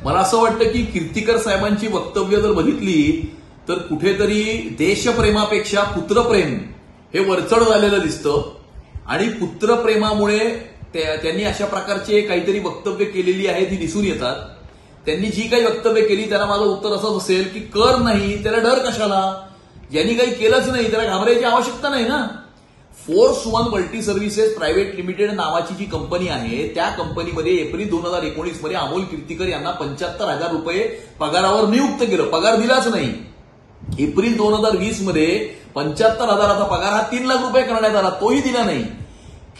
मला असं वाटतं की कीर्तीकर साहेबांची वक्तव्य जर बघितली तर कुठेतरी देशप्रेमापेक्षा पुत्रप्रेम हे वरचढ झालेलं दिसतं आणि पुत्रप्रेमामुळे त्यांनी अशा प्रकारचे काहीतरी वक्तव्य केलेली आहेत ही दिसून येतात. त्यांनी जी काही वक्तव्य केली त्याला माझं उत्तर असंच असेल की कर नाही त्याला डर कशाला, ज्यांनी काही केलंच नाही त्याला घाबरायची आवश्यकता नाही ना. Force one multi services private limited नावाची जी कंपनी आहे त्या कंपनीमध्ये एप्रिल 2019 मध्ये अमोल कीर्तीकर यांना 75,000 रुपये पगारावर नियुक्त केलं. पगार दिलाच नाही. एप्रिल 2020 मध्ये 75,000चा पगार हा 3 लाख रुपये करण्यात आला, तोही दिला नाही.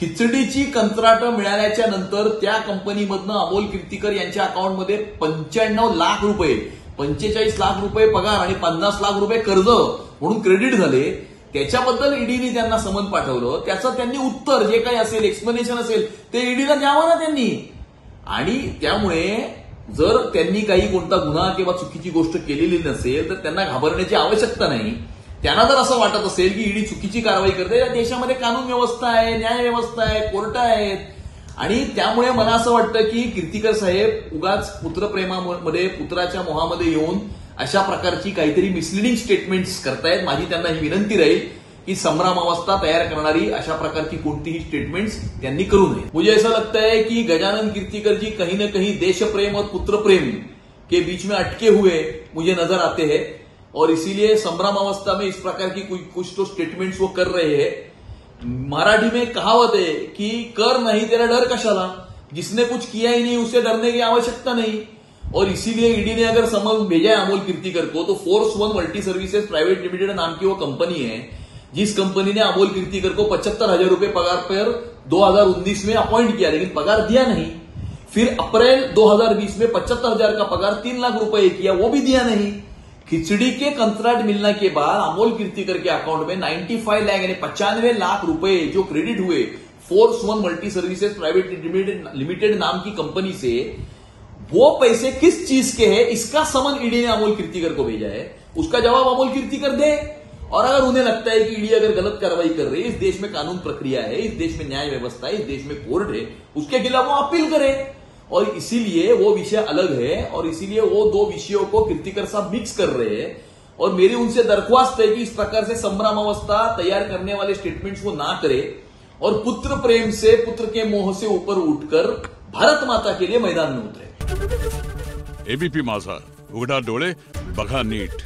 खिचडीची कंत्राटं मिळाल्याच्या नंतर त्या कंपनीमधनं अमोल कीर्तीकर यांच्या अकाउंटमध्ये 95 लाख रुपये, 45 लाख रुपये पगार आणि 50 लाख रुपये कर्ज म्हणून क्रेडिट झाले. त्याच्याबद्दल ईडीने त्यांना समन पाठवलं. त्याचं त्यांनी उत्तर जे काही असेल, एक्सप्लेनेशन असेल ते ईडीला द्यावं ना त्यांनी. आणि त्यामुळे जर त्यांनी काही कोणता गुन्हा किंवा चुकीची गोष्ट केलेली नसेल तर त्यांना घाबरण्याची आवश्यकता नाही. त्यांना जर असं वाटत असेल की ईडी चुकीची कारवाई करते, या देशामध्ये कानून व्यवस्था आहे, न्याय व्यवस्था आहे, कोर्ट आहेत. आणि त्यामुळे मला असं वाटतं की कीर्तीकर साहेब उगाच पुत्रप्रेमामध्ये, पुत्राच्या मोहामध्ये येऊन अशा प्रकारची काहीतरी मिसलिडिंग स्टेटमेंट्स करतायत. माझी त्यांना ही विनंती राहील की संभ्रमावस्था तयार करणारी अशा प्रकारची कोणतीही स्टेटमेंट्स त्यांनी करू नये. मुझे ऐसा लगता है कि गजानन कीर्तिकर जी कहीं न कहीं देशप्रेम और पुत्रप्रेम के बीच में अटके हुए मुझे नजर आते हैं और इसीलिए संभ्रमावस्था में इस प्रकार की कुछ तो स्टेटमेंट्स वो कर रहे हैं. मराठी में कहावत है कि कर नहीं तेरा डर कशाला, जिसने कुछ किया ही नहीं उसे डरने की आवश्यकता नहीं. और इसीलिए ईडी ने अगर समन भेजा है अमोल कीर्तिकर को तो force one multi services private limited नाम की वो कंपनी है जिस कंपनी ने अमोल कीर्तिकर को 75,000 रुपये पगार पर 2019 में अपॉइंट किया, लेकिन पगार दिया नहीं. फिर अप्रैल 2020 में 75,000 का पगार 3 लाख रुपए किया, वो भी दिया नहीं. खिचड़ी के कंत्राट मिलने के बाद अमोल कीर्तिकर के अकाउंट में 95 लाख यानी 95 लाख रुपए जो क्रेडिट हुए force one multi services private limited नाम की कंपनी से, वो पैसे किस चीज के हैं इसका समन ईडी ने अमोल कीर्तिकर को भेजा है. उसका जवाब अमोल कीर्तिकर दे. और अगर उन्हें लगता है कि ईडी अगर गलत कार्रवाई कर रही है, इस देश में कानून प्रक्रिया है, इस देश में न्याय व्यवस्था है, इस देश में कोर्ट है, उसके खिलाफ वो अपील करे. और इसीलिए वो विषय अलग है और इसीलिए वो दो विषयों को कीर्तिकर साहब मिक्स कर रहे हैं. और मेरी उनसे दरख्वास्त है कि इस प्रकार से संभ्रमावस्था तैयार करने वाले स्टेटमेंट्स वो ना करे और पुत्र प्रेम से, पुत्र के मोह से ऊपर उठकर भारत माता के लिए मैदान में उतरे. एबीपी माझा, उघडा डोळे बघा नीट.